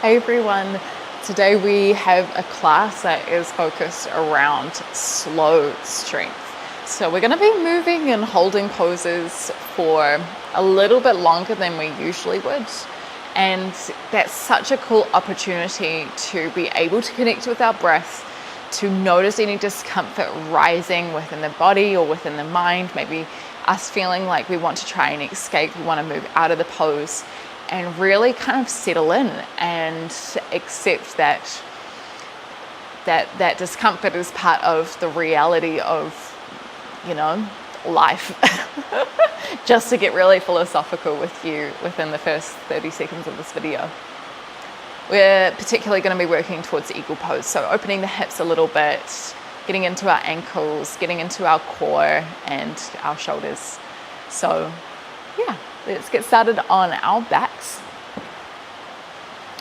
Hey everyone, today we have a class that is focused around slow strength. So we're going to be moving and holding poses for a little bit longer than we usually would. And that's such a cool opportunity to be able to connect with our breath, to notice any discomfort rising within the body or within the mind, maybe us feeling like we want to try and escape, we want to move out of the pose, and really kind of settle in and accept that discomfort is part of the reality of, life. Just to get really philosophical with you within the first 30 seconds of this video. We're particularly going to be working towards eagle pose. So opening the hips a little bit, getting into our ankles, getting into our core and our shoulders. So yeah, let's get started on our backs.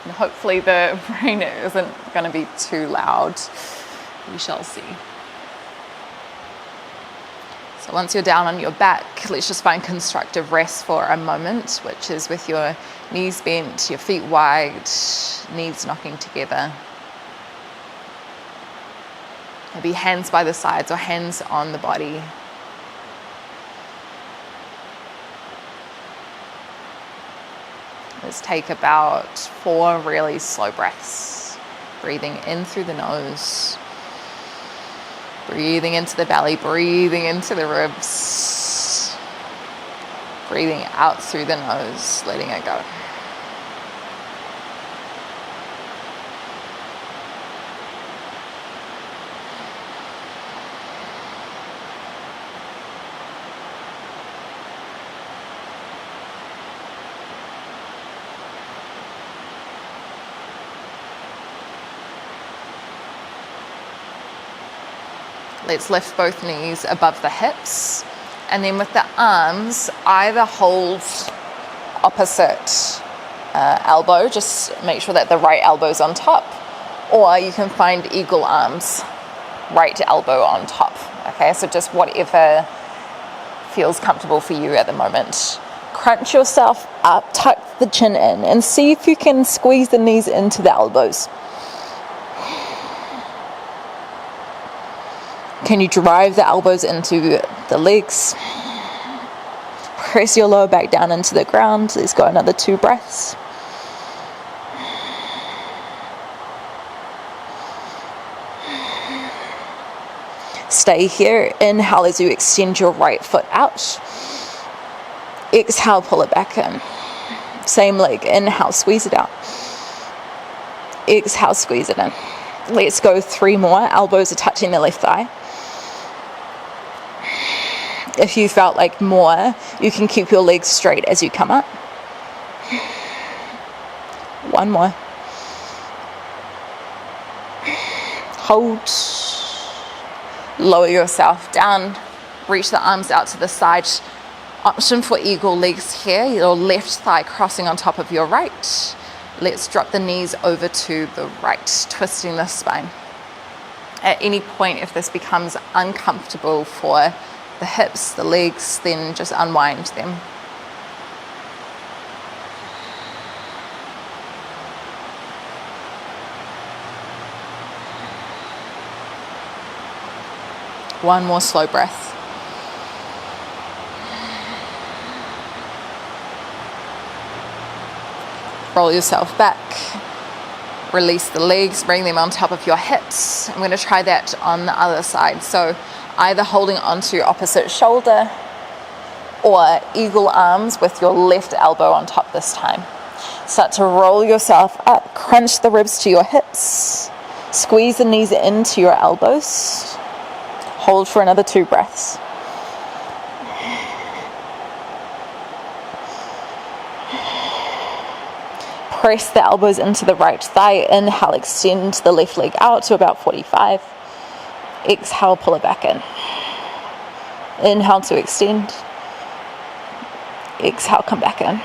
And hopefully the rain isn't going to be too loud. We shall see. So once you're down on your back, let's just find constructive rest for a moment, which is with your knees bent, your feet wide, knees knocking together. Maybe hands by the sides or hands on the body. Let's take about 4 really slow breaths. Breathing in through the nose. Breathing into the belly, breathing into the ribs. Breathing out through the nose, letting it go. Let's lift both knees above the hips, and then with the arms, either hold opposite elbow, just make sure that the right elbow's on top, or you can find eagle arms, right elbow on top. Okay, so just whatever feels comfortable for you at the moment. Crunch yourself up, tuck the chin in, and see if you can squeeze the knees into the elbows. Can you drive the elbows into the legs? Press your lower back down into the ground. Let's go another 2 breaths. Stay here. Inhale as you extend your right foot out. Exhale, pull it back in. Same leg. Inhale, squeeze it out. Exhale, squeeze it in. Let's go 3 more. Elbows are touching the left thigh. If you felt like more, you can keep your legs straight as you come up. 1 more. Hold. Lower yourself down. Reach the arms out to the side. Option for eagle legs here. Your left thigh crossing on top of your right. Let's drop the knees over to the right, twisting the spine. At any point, if this becomes uncomfortable for the hips, the legs, then just unwind them. One more slow breath. Roll yourself back. Release the legs, bring them on top of your hips. I'm going to try that on the other side. So either holding onto your opposite shoulder or eagle arms with your left elbow on top this time. Start to roll yourself up, crunch the ribs to your hips, squeeze the knees into your elbows. Hold for another 2 breaths. Press the elbows into the right thigh. Inhale, extend the left leg out to about 45. Exhale, pull it back in. Inhale to extend. Exhale, come back in.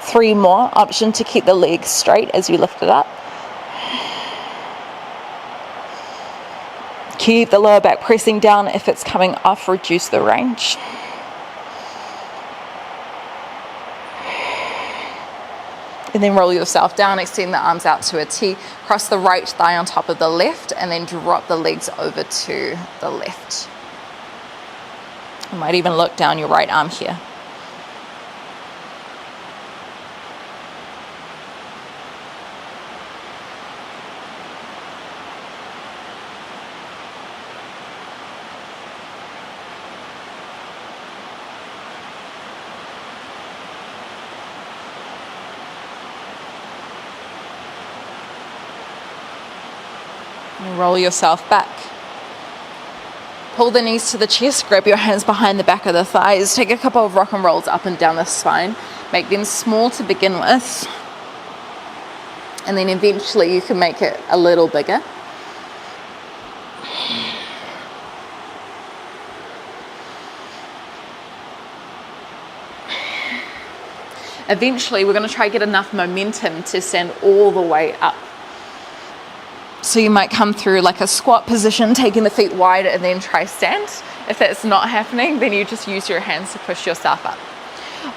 3 more. Option to keep the legs straight as you lift it up. Keep the lower back pressing down. If it's coming off, reduce the range. And then roll yourself down, extend the arms out to a T, cross the right thigh on top of the left, and then drop the legs over to the left. You might even look down your right arm here. And roll yourself back. Pull the knees to the chest, grab your hands behind the back of the thighs, take a couple of rock and rolls up and down the spine. Make them small to begin with, and then eventually you can make it a little bigger. Eventually we're going to try to get enough momentum to stand all the way up. So you might come through like a squat position, taking the feet wide, and then try stand. If that's not happening, then you just use your hands to push yourself up.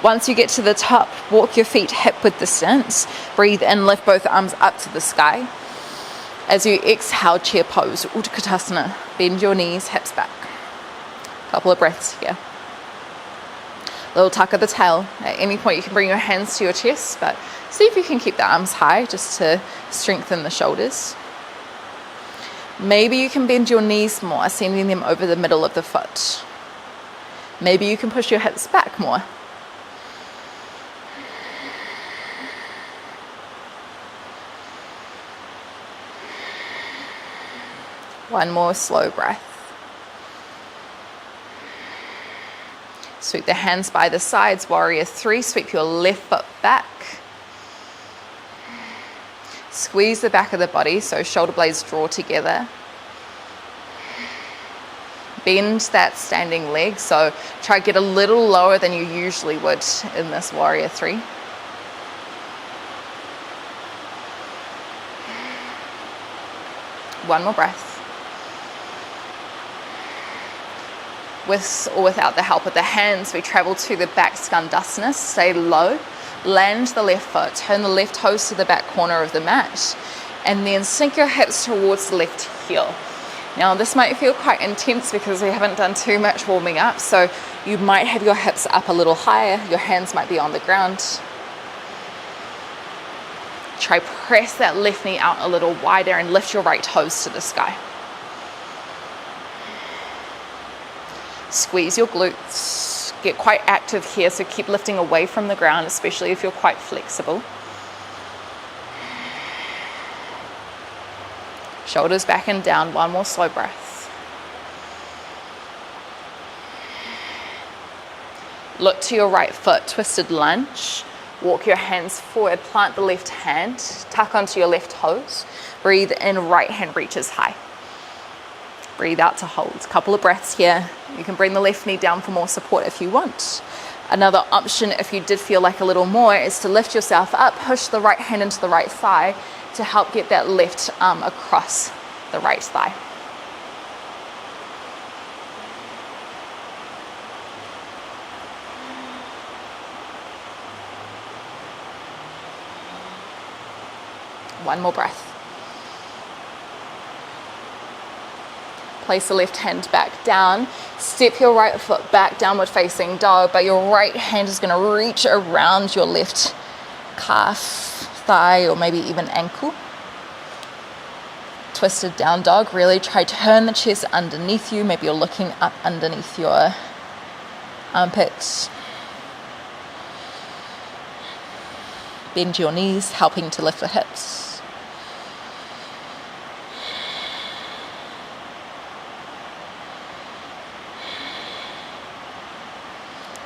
Once you get to the top, walk your feet hip width distance. Breathe in, lift both arms up to the sky. As you exhale, chair pose, Utkatasana. Bend your knees, hips back. Couple of breaths here. Little tuck of the tail. At any point you can bring your hands to your chest, but see if you can keep the arms high just to strengthen the shoulders. Maybe you can bend your knees more, sending them over the middle of the foot. Maybe you can push your hips back more. One more slow breath. Sweep the hands by the sides, warrior three. Sweep your left foot back. Squeeze the back of the body so shoulder blades draw together. Bend that standing leg, so try to get a little lower than you usually would in this warrior three. One more breath. With or without the help of the hands, we travel to the back skandasana. Stay low. Land the left foot, turn the left toes to the back corner of the mat, and then sink your hips towards the left heel. Now this might feel quite intense because we haven't done too much warming up, so you might have your hips up a little higher, your hands might be on the ground. Try press that left knee out a little wider and lift your right toes to the sky. Squeeze your glutes. Get quite active here, so keep lifting away from the ground, especially if you're quite flexible. Shoulders back and down. One more slow breath. Look to your right foot, twisted lunge. Walk your hands forward, plant the left hand, tuck onto your left toes. Breathe in, right hand reaches high. Breathe out to hold. Couple of breaths here. You can bring the left knee down for more support if you want. Another option, if you did feel like a little more, is to lift yourself up, push the right hand into the right thigh to help get that left arm across the right thigh. One more breath. Place the left hand back down. Step your right foot back, downward facing dog, but your right hand is going to reach around your left calf, thigh, or maybe even ankle. Twisted down dog. Really try to turn the chest underneath you. Maybe you're looking up underneath your armpits. Bend your knees, helping to lift the hips.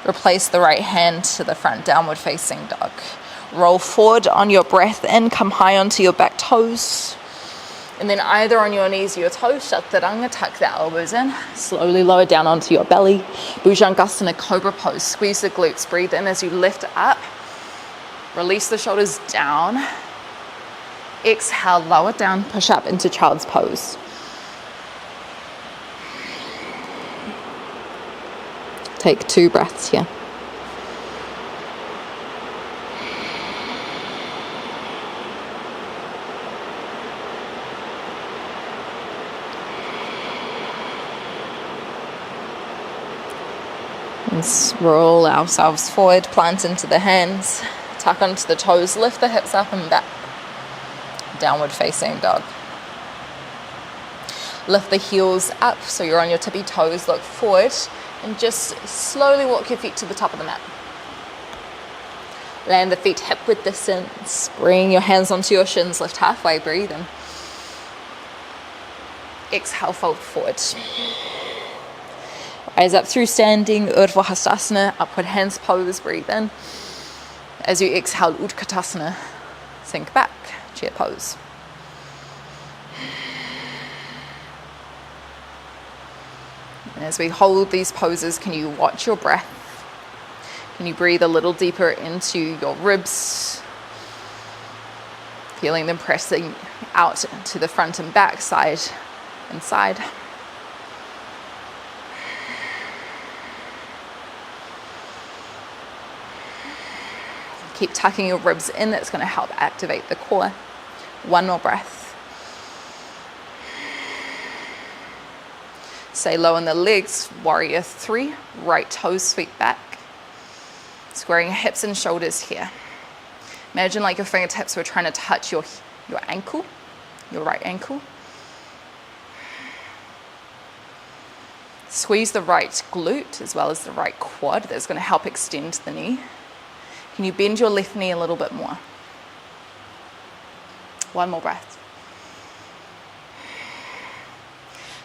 Replace the right hand to the front, downward facing dog. Roll forward on your breath in, come high onto your back toes. And then either on your knees or your toes, Chaturanga, tuck the elbows in. Slowly lower down onto your belly. Bhujangasana, cobra pose. Squeeze the glutes, breathe in as you lift up. Release the shoulders down. Exhale, lower down, push up into child's pose. Take 2 breaths here. Let's roll ourselves forward, plant into the hands, tuck onto the toes, lift the hips up and back. Downward facing dog. Lift the heels up so you're on your tippy toes, look forward, and just slowly walk your feet to the top of the mat. Land the feet hip width distance. Bring your hands onto your shins, lift halfway, breathe in. Exhale, fold forward. Rise up through standing, Urdhva Hastasana, upward hands pose, breathe in. As you exhale, Utkatasana, sink back, chair pose. And as we hold these poses, can you watch your breath? Can you breathe a little deeper into your ribs? Feeling them pressing out to the front and back, side and side. Keep tucking your ribs in, that's going to help activate the core. One more breath. Stay low on the legs, warrior 3, right toes sweep back. Squaring your hips and shoulders here. Imagine like your fingertips were trying to touch your ankle, your right ankle. Squeeze the right glute as well as the right quad. That's going to help extend the knee. Can you bend your left knee a little bit more? One more breath.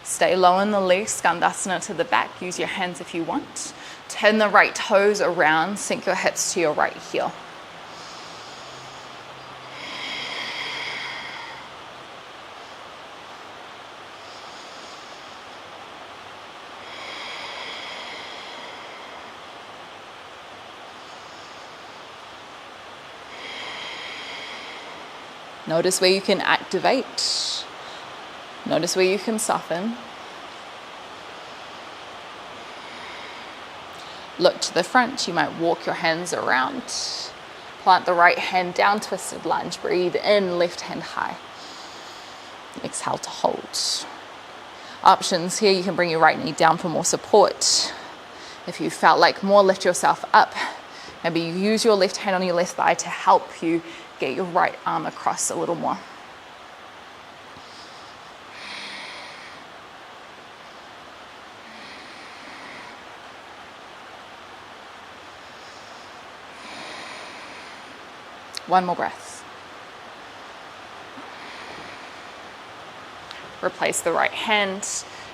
Stay low on the legs, Skandasana to the back. Use your hands if you want. Turn the right toes around, sink your hips to your right heel. Notice where you can activate. Notice where you can soften. Look to the front. You might walk your hands around. Plant the right hand down, twisted lunge. Breathe in, left hand high. Exhale to hold. Options here, you can bring your right knee down for more support. If you felt like more, lift yourself up. Maybe you use your left hand on your left thigh to help you get your right arm across a little more. One more breath. Replace the right hand.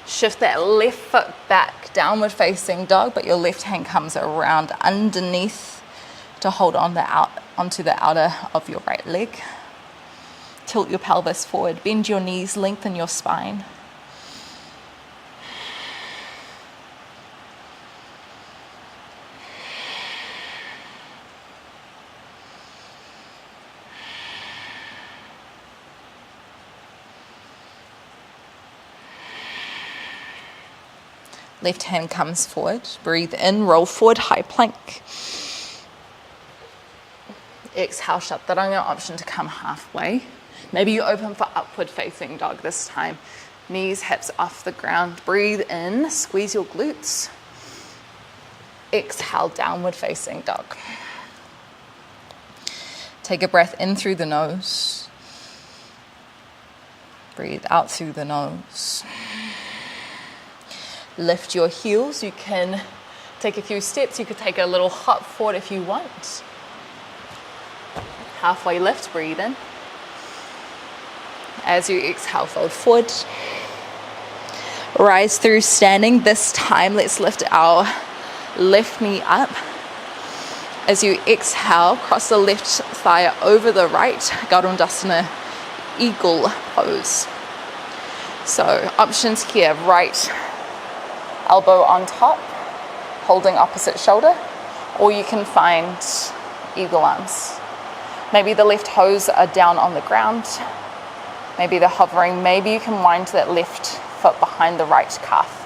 Shift that left foot back, downward facing dog, but your left hand comes around underneath to hold on onto the outer of your right leg. Tilt your pelvis forward, bend your knees, lengthen your spine. Left hand comes forward. Breathe in, roll forward, high plank. Exhale, Chaturanga, option to come halfway. Maybe you open for upward facing dog this time. Knees, hips off the ground. Breathe in, squeeze your glutes. Exhale, downward facing dog. Take a breath in through the nose. Breathe out through the nose. Lift your heels. You can take a few steps. You could take a little hop forward if you want. Halfway lift, breathe in. As you exhale, fold forward. Rise through standing. This time, let's lift our left knee up. As you exhale, cross the left thigh over the right. Garudasana, eagle pose. So options here, right elbow on top, holding opposite shoulder, or you can find eagle arms. Maybe the left toes are down on the ground. Maybe they're hovering. Maybe you can wind that left foot behind the right calf.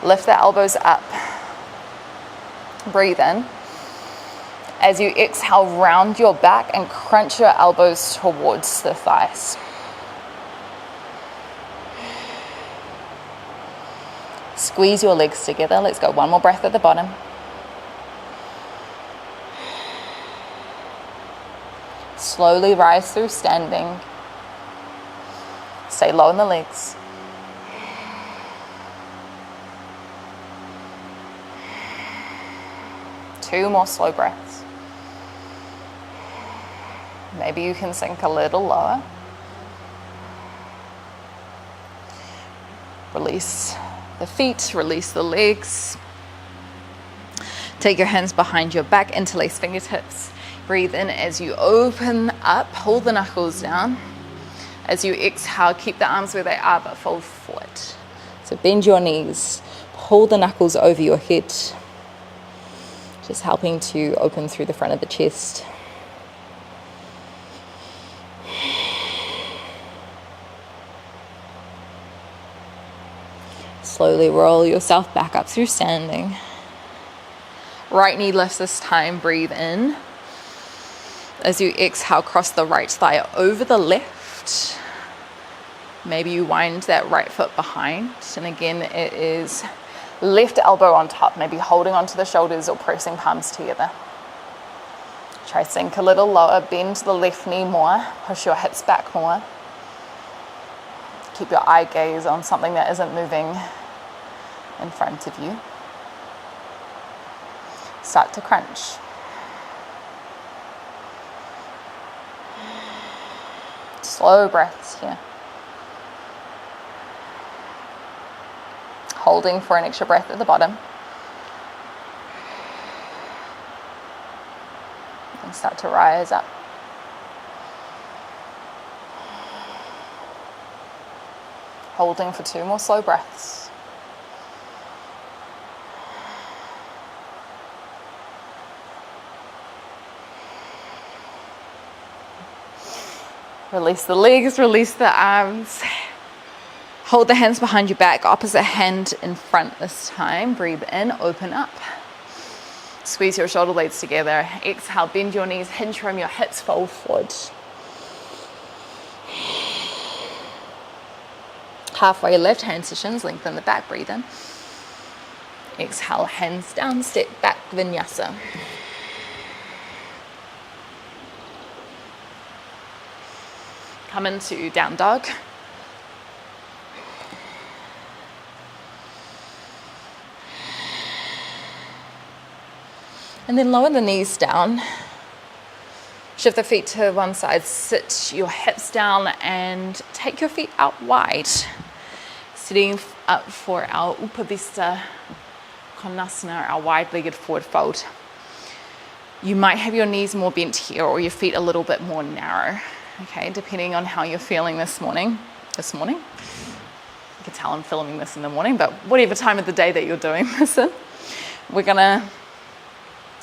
Lift the elbows up. Breathe in. As you exhale, round your back and crunch your elbows towards the thighs. Squeeze your legs together. Let's go. One more breath at the bottom. Slowly rise through standing. Stay low in the legs. Two more slow breaths. Maybe you can sink a little lower. Release the feet, release the legs. Take your hands behind your back, interlace fingertips. Breathe in as you open up, pull the knuckles down. As you exhale, keep the arms where they are, but fold forward. So bend your knees, pull the knuckles over your head, just helping to open through the front of the chest. Slowly roll yourself back up through standing. Right knee lifts this time, breathe in. As you exhale, cross the right thigh over the left. Maybe you wind that right foot behind. And again, it is left elbow on top, maybe holding onto the shoulders or pressing palms together. Try sink a little lower, bend the left knee more, push your hips back more. Keep your eye gaze on something that isn't moving in front of you. Start to crunch. Slow breaths here. Holding for an extra breath at the bottom. And start to rise up. Holding for two more slow breaths. Release the legs, release the arms. Hold the hands behind your back, opposite hand in front this time. Breathe in, open up. Squeeze your shoulder blades together. Exhale, bend your knees, hinge from your hips, fold forward. Halfway left hand positions, lengthen the back, breathe in. Exhale, hands down, step back, Vinyasa. Come into down dog. And then lower the knees down. Shift the feet to one side, sit your hips down and take your feet out wide. Sitting up for our Upavista Konasana, our wide-legged forward fold. You might have your knees more bent here or your feet a little bit more narrow. Okay, depending on how you're feeling this morning. You can tell I'm filming this in the morning, but whatever time of the day that you're doing this in, we're gonna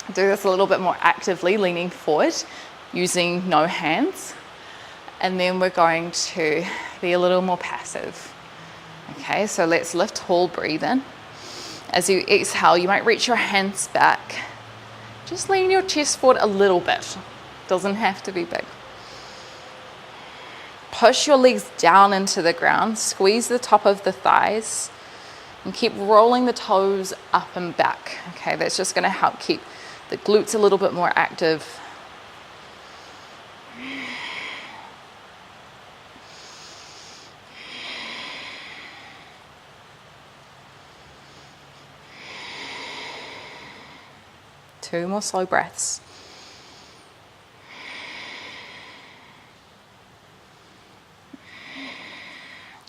do this a little bit more actively, leaning forward, using no hands. And then we're going to be a little more passive. Okay, so let's lift tall, breathe in. As you exhale, you might reach your hands back. Just lean your chest forward a little bit. Doesn't have to be big. Push your legs down into the ground, squeeze the top of the thighs, and keep rolling the toes up and back. Okay, that's just gonna help keep the glutes a little bit more active. Two more slow breaths.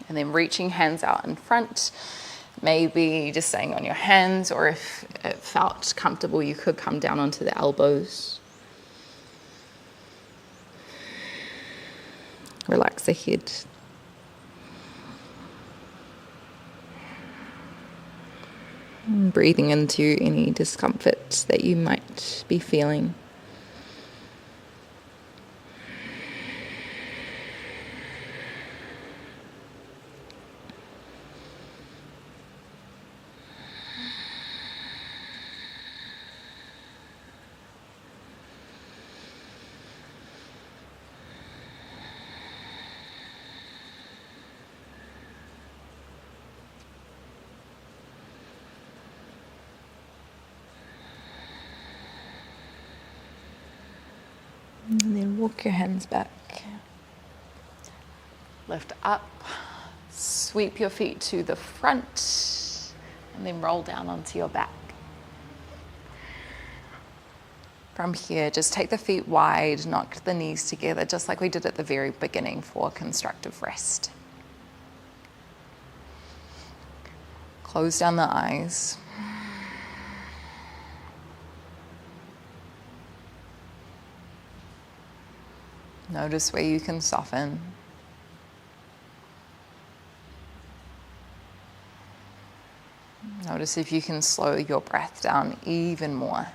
And then reaching hands out in front, maybe just staying on your hands, or if it felt comfortable, you could come down onto the elbows. Relax the head. And breathing into any discomfort that you might be feeling. Walk your hands back. Lift up, sweep your feet to the front, and then roll down onto your back. From here, just take the feet wide, knock the knees together, just like we did at the very beginning for constructive rest. Close down the eyes. Notice where you can soften. Notice if you can slow your breath down even more.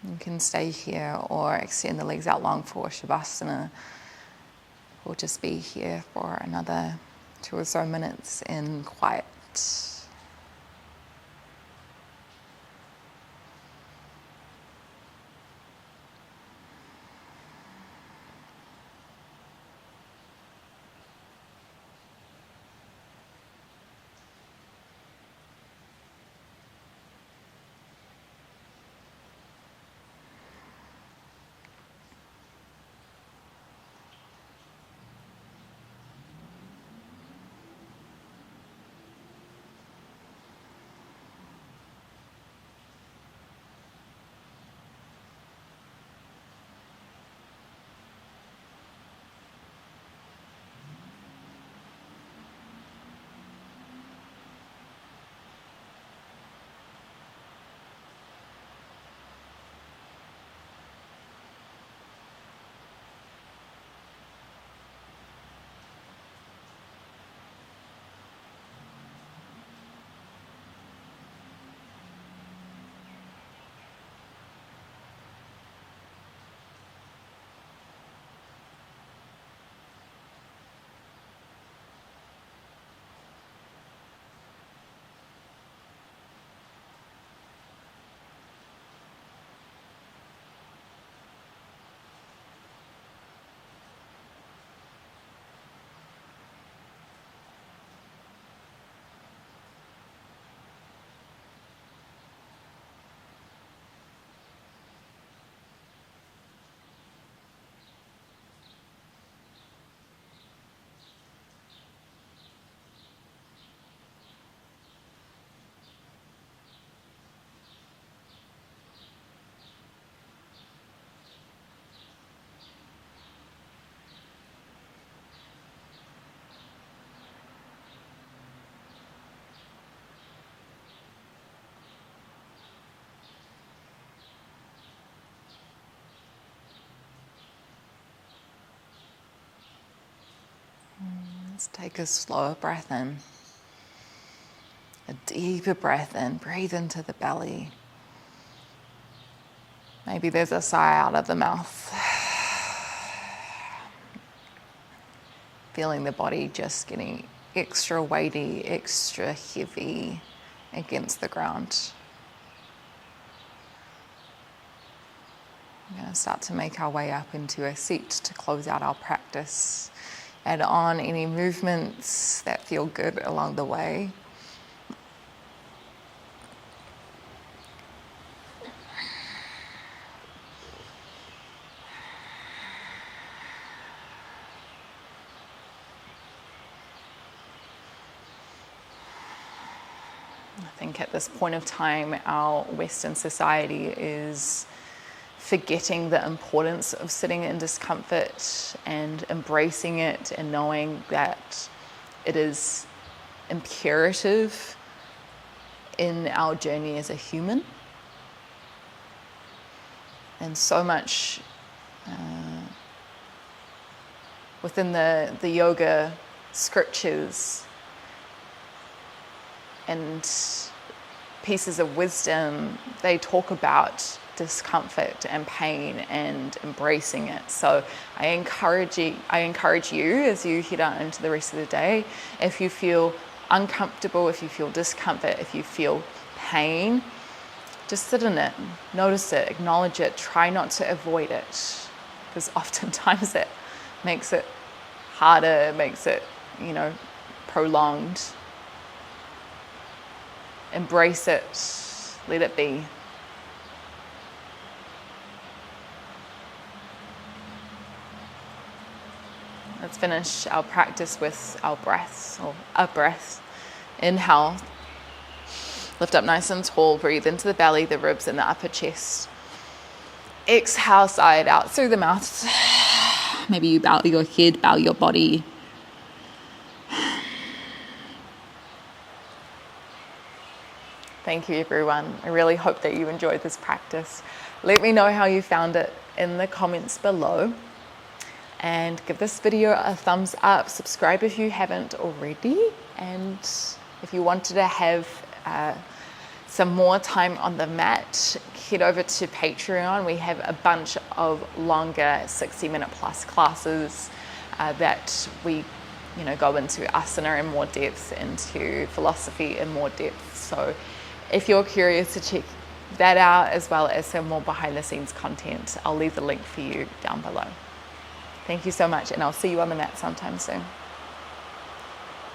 You can stay here or extend the legs out long for Savasana, or just be here for another 2 or so minutes in quiet. Let's take a slower breath in. A deeper breath in. Breathe into the belly. Maybe there's a sigh out of the mouth. Feeling the body just getting extra weighty, extra heavy against the ground. We're going to start to make our way up into a seat to close out our practice. Add on any movements that feel good along the way. I think at this point of time, our Western society is forgetting the importance of sitting in discomfort and embracing it and knowing that it is imperative in our journey as a human. And so much within the yoga scriptures and pieces of wisdom, they talk about discomfort and pain and embracing it. So I encourage you as you head out into the rest of the day, if you feel uncomfortable, if you feel discomfort, if you feel pain, just sit in it, notice it, acknowledge it, try not to avoid it, because oftentimes it makes it harder, makes it, prolonged. Embrace it, let it be. Let's finish our practice with our breaths, or a breath. Inhale, lift up nice and tall, breathe into the belly, the ribs, and the upper chest. Exhale, sigh it out through the mouth. Maybe you bow your head, bow your body. Thank you, everyone. I really hope that you enjoyed this practice. Let me know how you found it in the comments below. And give this video a thumbs up. Subscribe if you haven't already. And if you wanted to have some more time on the mat, head over to Patreon. We have a bunch of longer 60-minute plus classes that we go into asana in more depth, into philosophy in more depth. So if you're curious to check that out, as well as some more behind the scenes content, I'll leave the link for you down below. Thank you so much, and I'll see you on the mat sometime soon.